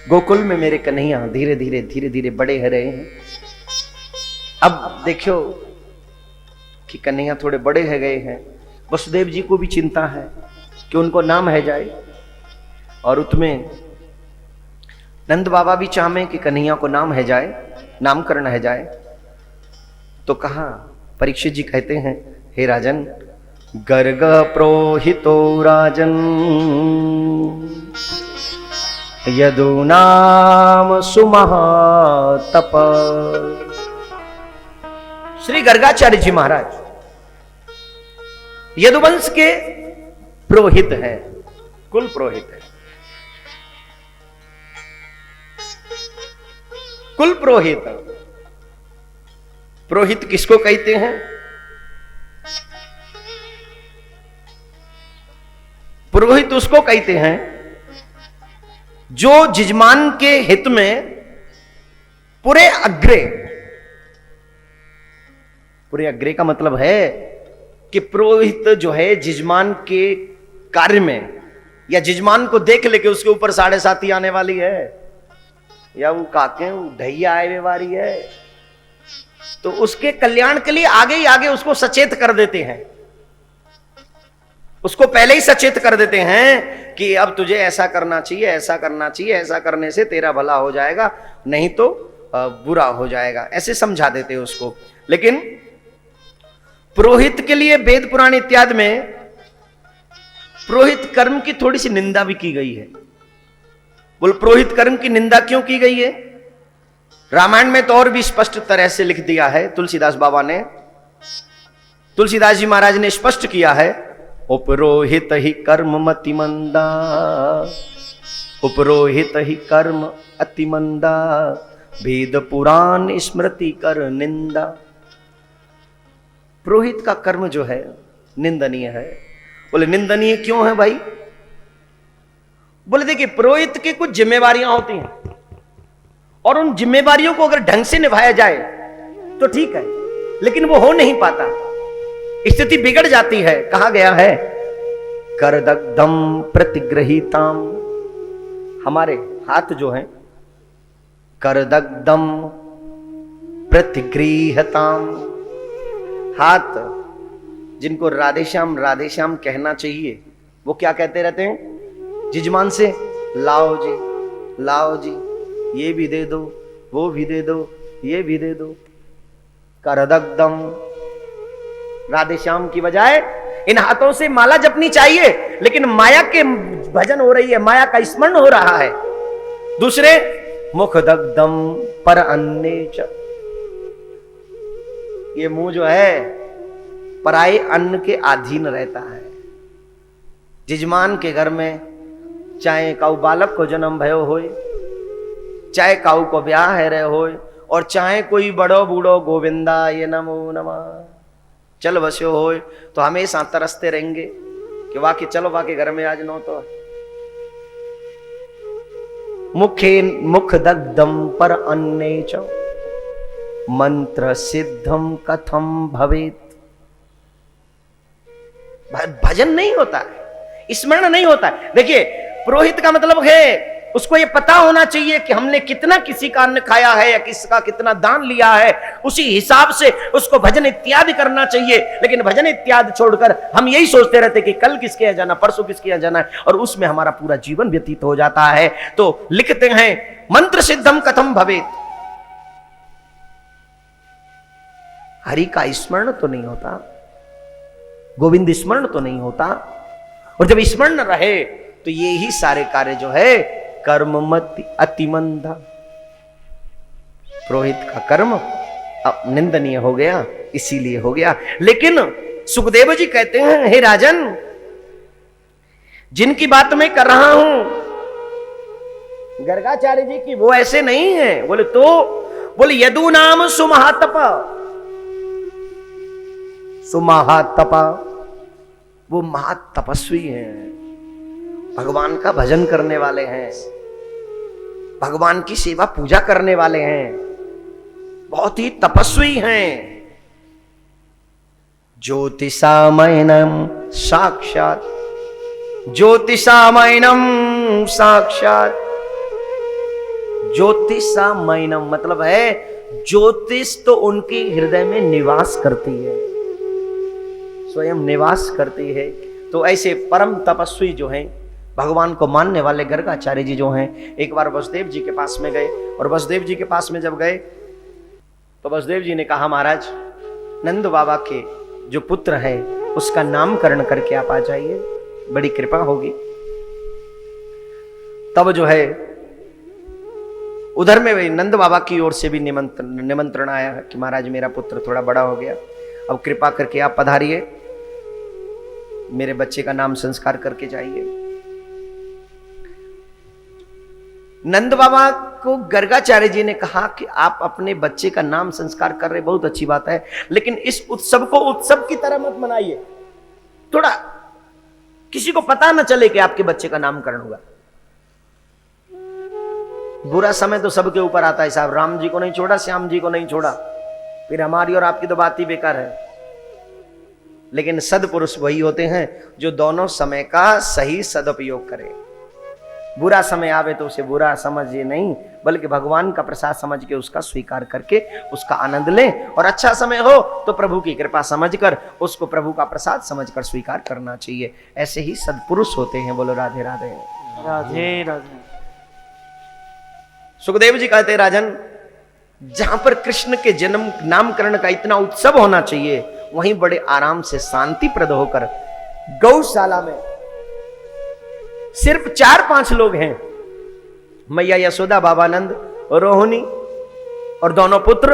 गोकुल में मेरे कन्हैया धीरे धीरे बड़े हो रहे हैं। अब देखो कि कन्हैया थोड़े बड़े हो गए हैं, वसुदेव जी को भी चिंता है कि उनको नाम है जाए, और उसमें नंद बाबा भी चाहे कि कन्हैया को नाम है जाए, नामकरण है जाए। तो कहा, परीक्षित जी कहते हैं, हे राजन, गर्ग प्रोहितो राजन यदु नाम सुमहातप। श्री गर्गाचार्य जी महाराज यदुवंश के पुरोहित है, कुल पुरोहित है। कुल पुरोहित, पुरोहित किसको कहते हैं? पुरोहित उसको कहते हैं जो जजमान के हित में पूरे अग्रे का मतलब है कि पुरोहित जो है जजमान के कार्य में, या जजमान को देख लेके उसके ऊपर 7.5 आने वाली है, या वो काके ढैया आए वाली है, तो उसके कल्याण के लिए आगे ही आगे उसको सचेत कर देते हैं, उसको पहले ही सचेत कर देते हैं कि अब तुझे ऐसा करना चाहिए, ऐसा करना चाहिए, ऐसा करने से तेरा भला हो जाएगा, नहीं तो बुरा हो जाएगा, ऐसे समझा देते हैं उसको। लेकिन पुरोहित के लिए वेद पुराण इत्यादि में पुरोहित कर्म की थोड़ी सी निंदा भी की गई है। बोल, पुरोहित कर्म की निंदा क्यों की गई है? रामायण में तो और भी स्पष्ट तरह से लिख दिया है तुलसीदास बाबा ने, तुलसीदास जी महाराज ने स्पष्ट किया है, उपरोहित ही कर्म मति मंदा, उपरोहित ही कर्म अति मंदा, वेद पुराण स्मृति कर निंदा। पुरोहित का कर्म जो है निंदनीय है। बोले, निंदनीय क्यों है भाई? बोले, देखिए, पुरोहित की कुछ जिम्मेवारियां होती हैं, और उन जिम्मेवारियों को अगर ढंग से निभाया जाए तो ठीक है, लेकिन वो हो नहीं पाता, स्थिति बिगड़ जाती है। कहा गया है, करदग्धम प्रतिग्रहीताम, हमारे हाथ जो हैं, करदग्धम प्रतिगृहताम, हाथ जिनको राधेश्याम राधेश्याम कहना चाहिए, वो क्या कहते रहते हैं जजमान से? लाओ जी, लाओ जी, ये भी दे दो, वो भी दे दो, ये भी दे दो। करदग्धम, राधेश्याम की बजाय इन हाथों से माला जपनी चाहिए, लेकिन माया के भजन हो रही है, माया का स्मरण हो रहा है। दूसरे, मुखदग्धम पर अन्नेच, ये मुंह जो है पराये अन्न के अधीन रहता है। जजमान के घर में चाहे काऊ बालक को जन्म भयो होए, चाहे काऊ को ब्याह है रहे होए, और चाहे कोई बड़ो बूढ़ो गोविंदा ये नमो नमः चल बस्यो होए, तो हमेशा तरसते रहेंगे कि वाकई चलो वाकई घर में आज नो तो। मुखे मुख दग्धम पर अन्ने च मंत्र सिद्धम कथम भवेत। भजन नहीं होता है, स्मरण नहीं होता है। देखिए, पुरोहित का मतलब है उसको ये पता होना चाहिए कि हमने कितना किसी का अन्न खाया है या किसका कितना दान लिया है, उसी हिसाब से उसको भजन इत्यादि करना चाहिए। लेकिन भजन इत्यादि छोड़कर हम यही सोचते रहते कि कल किसके यहाँ जाना, परसों किसके यहाँ जाना है, और उसमें हमारा पूरा जीवन व्यतीत हो जाता है। तो लिखते हैं, मंत्र सिद्धम कथम भवेत, हरि का स्मरण तो नहीं होता, गोविंद स्मरण तो नहीं होता, और जब स्मरण रहे तो ये ही सारे कार्य जो है कर्म मति अतिमंदा। पुरोहित का कर्म अब निंदनीय हो गया, इसीलिए हो गया। लेकिन सुखदेव जी कहते हैं, हे राजन, जिनकी बात मैं कर रहा हूं गर्गाचार्य जी की, वो ऐसे नहीं है। बोले तो, बोले यदु नाम सुमहातपा, सुमहातपा वो महातपस्वी हैं, भगवान का भजन करने वाले हैं, भगवान की सेवा पूजा करने वाले हैं, बहुत ही तपस्वी हैं। ज्योतिषामयनम साक्षात, ज्योतिषामयनम साक्षात ज्योतिषामयनम मतलब है ज्योतिष तो उनके हृदय में निवास करती है, स्वयं निवास करती है। तो ऐसे परम तपस्वी जो हैं, भगवान को मानने वाले गर्गाचार्य जी जो हैं, एक बार वसुदेव जी के पास में गए और वसुदेव जी के पास में जब गए तो वसुदेव जी ने कहा, महाराज नंद बाबा के जो पुत्र है उसका नामकरण करके आप आ जाइए, बड़ी कृपा होगी। तब जो है उधर में नंद बाबा की ओर से भी निमंत्रण आया कि महाराज मेरा पुत्र थोड़ा बड़ा हो गया, अब कृपा करके आप पधारिए, मेरे बच्चे का नाम संस्कार करके जाइए। नंद बाबा को गर्गाचार्य जी ने कहा कि आप अपने बच्चे का नाम संस्कार कर रहे, बहुत अच्छी बात है, लेकिन इस उत्सव को उत्सव की तरह मत मनाइए, थोड़ा किसी को पता न चले कि आपके बच्चे का नामकरण हुआ। बुरा समय तो सबके ऊपर आता है साहब, राम जी को नहीं छोड़ा, श्याम जी को नहीं छोड़ा, फिर हमारी और आपकी तो बात ही बेकार है। लेकिन सदपुरुष वही होते हैं जो दोनों समय का सही सदुपयोग करें। बुरा समय आवे तो उसे बुरा समझिए नहीं, बल्कि भगवान का प्रसाद समझ के उसका स्वीकार करके उसका आनंद लें, और अच्छा समय हो तो प्रभु की कृपा समझकर उसको प्रभु का प्रसाद समझकर स्वीकार करना चाहिए। ऐसे ही सदपुरुष होते हैं। बोलो राधे राधे। राधे राधे। सुखदेव जी कहते राजन, जहां पर कृष्ण के जन्म नामकरण का इतना उत्सव होना चाहिए, वहीं बड़े आराम से शांतिप्रद होकर गौशाला में सिर्फ 4-5 लोग हैं, मैया यशोदा, बाबानंद, रोहिणी और दोनों पुत्र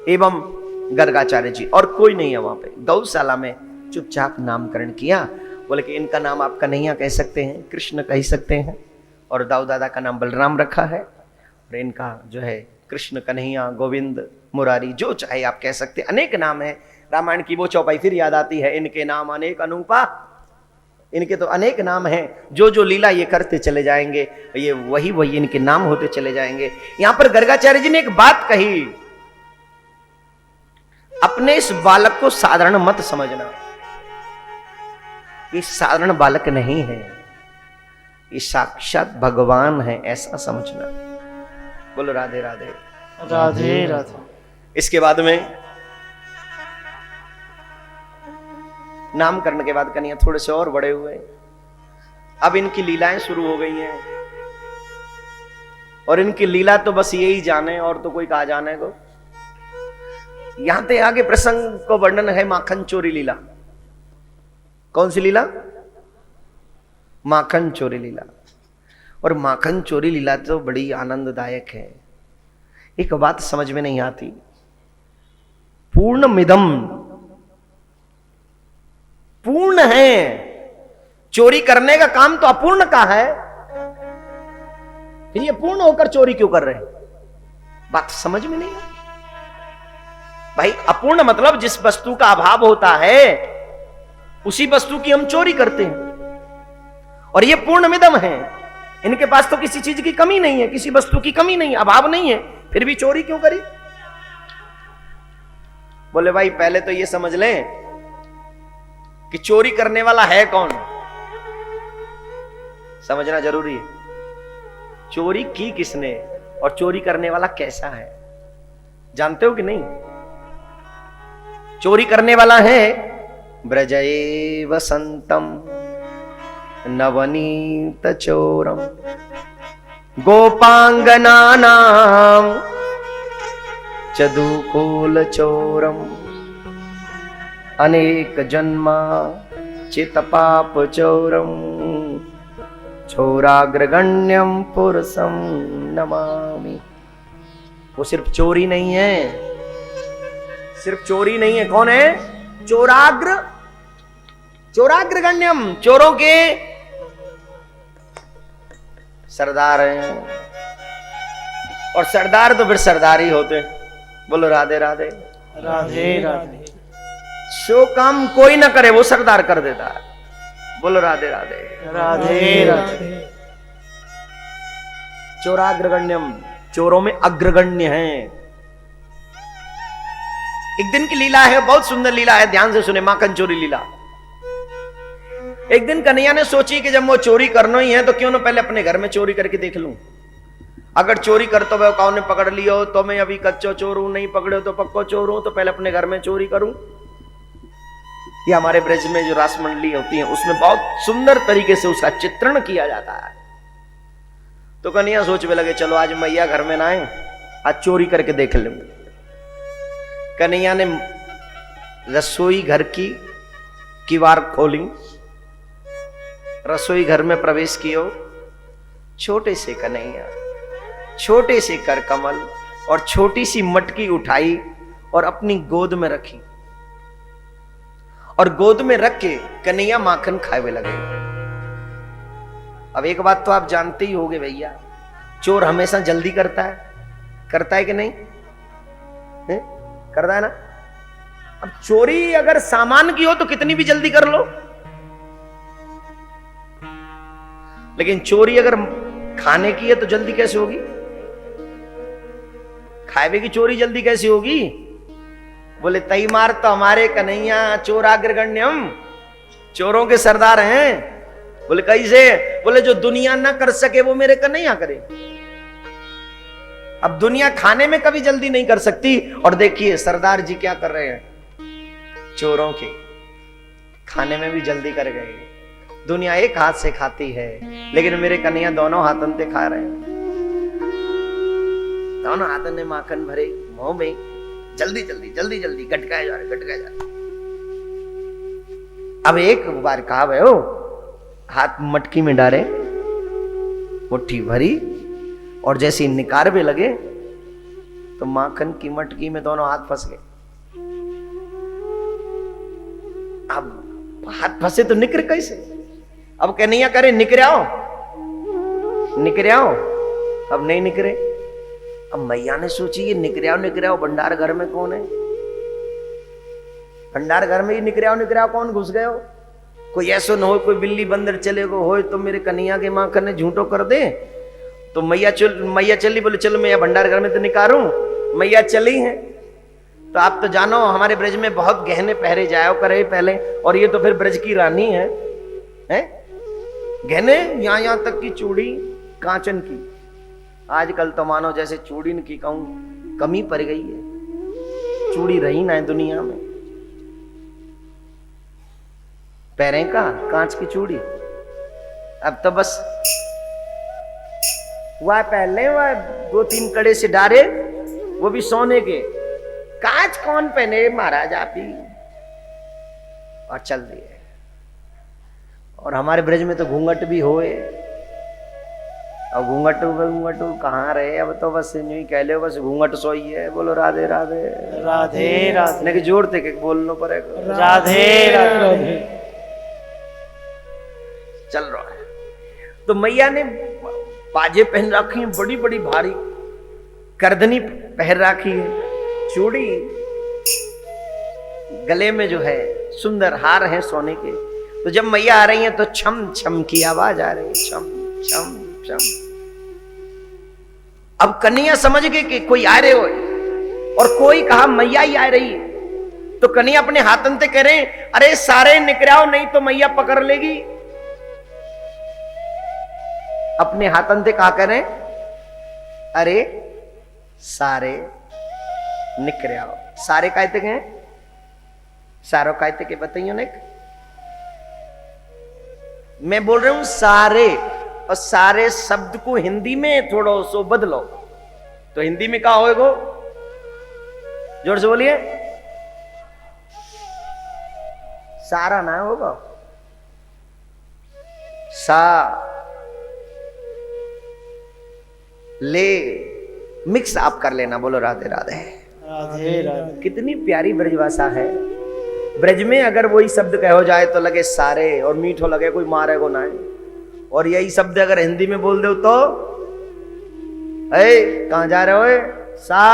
एवं गर्गाचार्य जी, और कोई नहीं है वहां पे। गौशाला में चुपचाप नामकरण किया। बोले कि इनका नाम आप कन्हैया कह सकते हैं, कृष्ण कह सकते हैं, और दाऊ दादा का नाम बलराम रखा है, और इनका जो है कृष्ण, कन्हैया, गोविंद, मुरारी, जो चाहे आप कह सकते हैं। अनेक नाम है। रामायण की वो चौपाई फिर याद आती है, इनके नाम अनेक अनूपा, इनके तो अनेक नाम हैं, जो जो लीला ये करते चले जाएंगे, ये वही वही इनके नाम होते चले जाएंगे। यहां पर गर्गाचार्य जी ने एक बात कही, अपने इस बालक को साधारण मत समझना, ये साधारण बालक नहीं है, ये साक्षात भगवान है, ऐसा समझना। बोलो राधे राधे। राधे राधे। इसके बाद में नाम करने के बाद कन्हैया थोड़े से और बड़े हुए, अब इनकी लीलाएं शुरू हो गई हैं, और इनकी लीला तो बस यही जाने, और तो कोई कहा जाने को। यहां पे आगे प्रसंग को वर्णन है माखन चोरी लीला। कौन सी लीला? माखन चोरी लीला। और माखन चोरी लीला तो बड़ी आनंददायक है। एक बात समझ में नहीं आती, पूर्णमिदम, पूर्ण है, चोरी करने का काम तो अपूर्ण का है, फिर ये पूर्ण होकर चोरी क्यों कर रहे हैं? बात समझ में नहीं आई भाई। अपूर्ण मतलब जिस वस्तु का अभाव होता है उसी वस्तु की हम चोरी करते हैं, और ये पूर्णमिदम है, इनके पास तो किसी चीज की कमी नहीं है, किसी वस्तु की कमी नहीं, अभाव नहीं है, फिर भी चोरी क्यों करी? बोले भाई पहले तो ये समझ लें कि चोरी करने वाला है कौन, समझना जरूरी है। चोरी की किसने और चोरी करने वाला कैसा है, जानते हो कि नहीं? चोरी करने वाला है ब्रजये वसंतम नवनीत चोरम गोपांगनानाम चदुकूल चोरम अनेक जन्मा चित पाप चोरम चोराग्रगण्यम पुरुषम नमामि। वो सिर्फ चोरी नहीं है, सिर्फ चोरी नहीं है, कौन है? चोराग्रगण्यम, चोरों के सरदार हैं, और सरदार तो फिर सरदार ही होते हैं। बोलो राधे राधे। राधे राधे। जो काम कोई ना करे वो सरदार कर देता है। बोलो राधे राधे। राधे राधे। चोराग्रगण्यम, चोरों में अग्रगण्य हैं। एक दिन की लीला है, बहुत सुंदर लीला है, ध्यान से सुने, माखन चोरी लीला। एक दिन कन्हैया ने सोची कि जब वो चोरी करना ही है तो क्यों ना पहले अपने घर में चोरी करके देख लूं। अगर चोरी करते हुए काऊ ने पकड़ लियो तो मैं अभी कच्चो चोर हूं, नहीं पकड़ो तो पक्को चोर हूं, तो पहले अपने घर में चोरी करूं। ये हमारे ब्रज में जो रास मंडली होती है उसमें बहुत सुंदर तरीके से उसका चित्रण किया जाता है। तो कन्हैया सोचने लगे चलो आज मैया घर में ना आए, आज चोरी करके देख लूं। कन्हैया ने रसोई घर की किवाड़ खोली, रसोई घर में प्रवेश कियो। छोटे से कन्हैया, छोटे से कर कमल और छोटी सी मटकी उठाई और अपनी गोद में रखी, और गोद में रख के कन्हैया माखन खाए लगे। अब एक बात तो आप जानते ही होंगे भैया, चोर हमेशा जल्दी करता है कि नहीं है? करता है ना। अब चोरी अगर सामान की हो तो कितनी भी जल्दी कर लो, लेकिन चोरी अगर खाने की है तो जल्दी कैसे होगी? खाए की चोरी जल्दी कैसे होगी? बोले तई मार तो हमारे कन्हैया चोर अग्रगण्यम, चोरों के सरदार हैं। बोले कैसे? बोले जो दुनिया ना कर सके वो मेरे कन्हैया करे। अब दुनिया खाने में कभी जल्दी नहीं कर सकती, और देखिए सरदार जी क्या कर रहे हैं, चोरों के खाने में भी जल्दी कर गए। दुनिया एक हाथ से खाती है, लेकिन मेरे कन्हैया दोनों हाथों से खा रहे हैं। दोनों हाथों ने माखन भरे मुंह में, जल्दी जल्दी जल्दी जल्दी गटकाए जा रहे। अब एक बार कहा भाई हो, हाथ मटकी में डाले, मुट्ठी भरी, और जैसे ही निकारवे लगे तो माखन की मटकी में दोनों हाथ फंस गए। अब हाथ फंसे तो निकरे कैसे? अब कन्हैया करे निकरे आओ, अब नहीं निकरे। अब मैया ने सोची ये निकरे आओ भंडार घर में कौन है? भंडार घर में ही निकरे आओ कौन घुस गए हो? कोई ऐसो न हो कोई बिल्ली बंदर चले गो हो तो मेरे कन्हैया के माखन ने झूठो कर दे। तो मैया चली, बोले चलो मैं भंडार घर में तो निकारूं। मैया चली हैं। तो आप तो जानो हमारे ब्रज में बहुत गहने पहरे जाया करे पहले, और ये तो फिर ब्रज की रानी है, गहने यहां तक की चूड़ी कांचन की। आजकल तो मानो जैसे चूड़ी की कहूं कमी पड़ गई है, चूड़ी रही ना है दुनिया में। पैरें का कांच की चूड़ी, अब तो बस वह पहले वह 2-3 कड़े से डारे, वो भी सोने के। कांच कौन पहने महाराज आप ही, और चल दिए। और हमारे ब्रज में तो घूंघट भी होए, अब घूंघट कहाँ रहे? अब तो बस यूं ही कह लो, बस घूंघट सोई है। बोलो राधे राधे राधे राधे। नहीं जोड़ते के बोलना पड़ेगा। राधे राधे। चल रहा है। तो मैया ने बाजे पहन रखी है, बड़ी बड़ी भारी करदनी पहन रखी है, चूड़ी गले में जो है सुंदर हार है सोने के। तो जब मैया आ रही है तो छम छम की आवाज आ रही है, छम छम छम। अब कन्हैया समझ गए कि कोई आ रहे हो, और कोई कहा मैया ही आ रही है। तो कन्हैया अपने हाथन से कह रहे हैं अरे सारे निकराओ, नहीं तो मैया पकड़ लेगी। अपने हाथन से कहा करें अरे सारे निकरे आओ। सारे कहते हैं, सारो कहते के बताइए ने। मैं बोल रहा हूं सारे, और सारे शब्द को हिंदी में थोड़ा सो बदलो तो हिंदी में क्या होएगा? जोर से बोलिए। सारा ना होगा, सा ले मिक्स आप कर लेना। बोलो राधे राधे राधे राधे। कितनी प्यारी ब्रजभाषा है। ब्रज में अगर वही शब्द कहो जाए तो लगे सारे, और मीठो लगे कोई मारे को ना है। और यही शब्द अगर हिंदी में बोल दो तो कहां जा रहे हो? सा।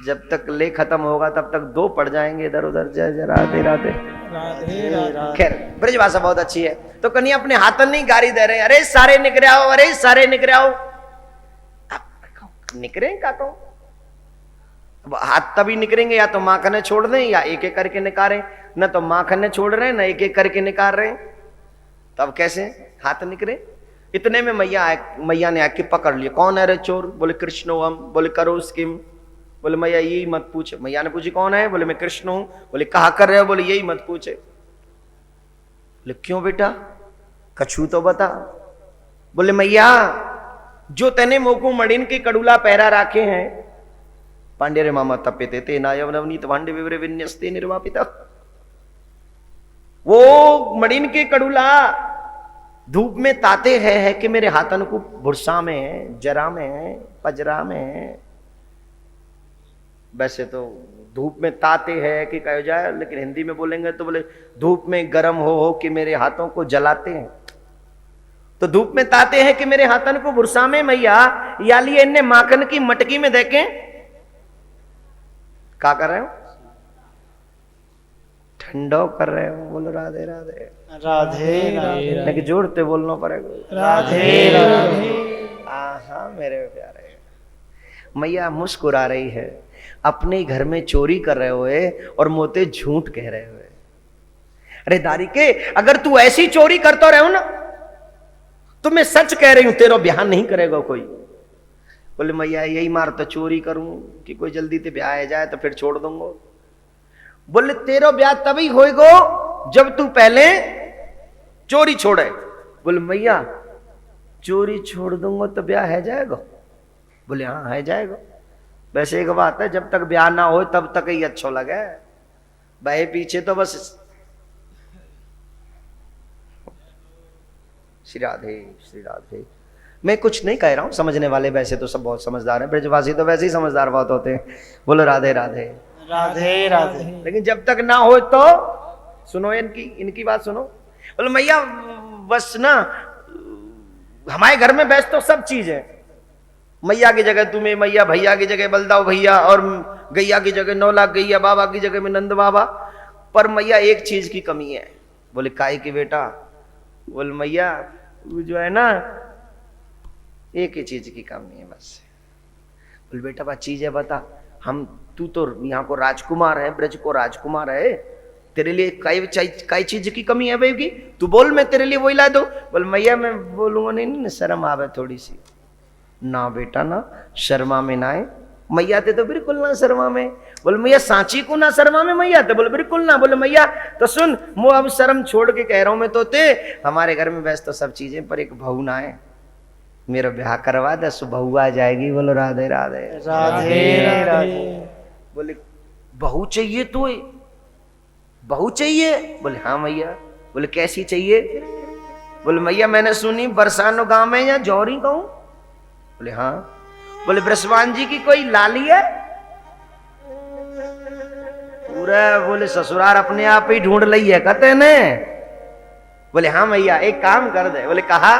जब तक ले खत्म होगा तब तक 2 पड़ जाएंगे इधर उधर। जय जय राधे राधे राधे राधे। खैर ब्रजभाषा बहुत अच्छी है। तो कन्हैया अपने हाथन नहीं गारी दे रहे, अरे सारे निकरे आओ, अरे सारे निकरे आओ। निकरे का कहो, हाथ तभी निकलेंगे या तो माखने छोड़ दें या एक एक करके निकालें। न तो माखने छोड़ रहे हैं, न एक एक करके निकाल रहे हैं, तब कैसे हाथ निकले? इतने में मैया ने आके पकड़ लिया। कौन है रे चोर? बोले कृष्ण हम। बोले करो स्किम। बोले मैया यही मत पूछे। मैया ने पूछी कौन है? बोले मैं कृष्ण हूं। बोले कहा कर रहे हो? बोले यही मत पूछे। बोले क्यों बेटा, कछू तो बता। बोले मैया जो तेने मोकू मड़िन के कड़ूला पैरा राखे हैं, पांडे रे मामा तपेते ते नायव नवनीत भांडे विवरे विन्यस्ते निर्वापिता। वो मड़िन के कड़ूला धूप में ताते है कि मेरे हाथन को भुरसा में है, जरा में है, पजरा में है। वैसे तो धूप में ताते है कि कहो जाए, लेकिन हिंदी में बोलेंगे तो बोले धूप में गर्म हो कि मेरे हाथों को जलाते हैं। तो धूप में ताते हैं कि मेरे हाथन को भुरसा में मैया या लिए इन्हें माखन की मटकी में देखें क्या कर रहे हो? ठंडो कर रहे हो। बोलो राधे राधे। राधे राधे लेकिन जोड़ते बोलना पड़ेगा। राधे राधे। हाँ मेरे प्यारे, मैया मुस्कुरा रही है। अपने घर में चोरी कर रहे हुए और मोते झूठ कह रहे हुए। अरे दारी के, अगर तू ऐसी चोरी करता रहे ना तो मैं सच कह रही हूं तेरा ब्याह नहीं करेगा कोई। बोले मैया यही मार तो चोरी करूं कि कोई जल्दी से ब्याह आ जाए तो फिर छोड़ दूंगा। बोले तेरा ब्याह तभी होएगा जब तू पहले चोरी छोड़े। बोले मैया चोरी छोड़ दूंगा तो ब्याह है जाएगा? बोले हाँ है जाएगा। वैसे एक बात है, जब तक ब्याह ना हो तब तक ही अच्छा लगे, बहे पीछे तो बस। श्री राधे श्री राधे। मैं कुछ नहीं कह रहा हूं, समझने वाले वैसे तो सब बहुत समझदार हैं, ब्रजवासी तो वैसे ही समझदार बहुत होते हैं। बोलो राधे राधे। राधे राधे। लेकिन जब तक ना हो तो सुनो इनकी बात सुनो। बोले मैया बस ना हमारे घर में वैसे तो सब चीज है। मैया की जगह तुम्हें मैया, भैया की जगह बलदाव भैया, और गैया की जगह 9 लाख गैया, बाबा की जगह में नंद बाबा। पर मैया एक चीज की कमी है। बोले काय की बेटा? बोले मैया वो जो है ना एक ही चीज की कमी है बस। बोले बेटा बात चीज है बता। हम तू तो यहाँ को राजकुमार है, ब्रज को राजकुमार है, तेरे लिए कई चीज की कमी है बेबी? तू बोल मैं तेरे लिए वही ला दूं। बोले मैया मैं बोलूंगा नहीं, शर्म आवे थोड़ी सी। ना बेटा ना, शर्मा में ना है मैया ते तो बिल्कुल ना शर्मा में। बोले मैया सांची को ना शर्मा में मैया ते? बोले बिल्कुल ना। बोले मैया तो सुन मैं अब शर्म छोड़ के कह रहा हूं मैं तो ते हमारे घर में वैसे तो सब चीजें, पर एक बहू ना है, मेरा ब्याह करवा दे, सो बहू आ जाएगी। बोलो राधे राधे। राधे राधे। बोले बहू चाहिए तो? बहू चाहिए? बोले हाँ मैया। बोले कैसी चाहिए? बोले मैया मैंने सुनी बरसानो गांव में या जौहरी कहूं? बोले हाँ। बोले ब्रसवान जी की कोई लाली है? पूरा बोले ससुराल अपने आप ही ढूंढ ली है कहते ने। बोले हाँ मैया एक काम कर दे। बोले कहा?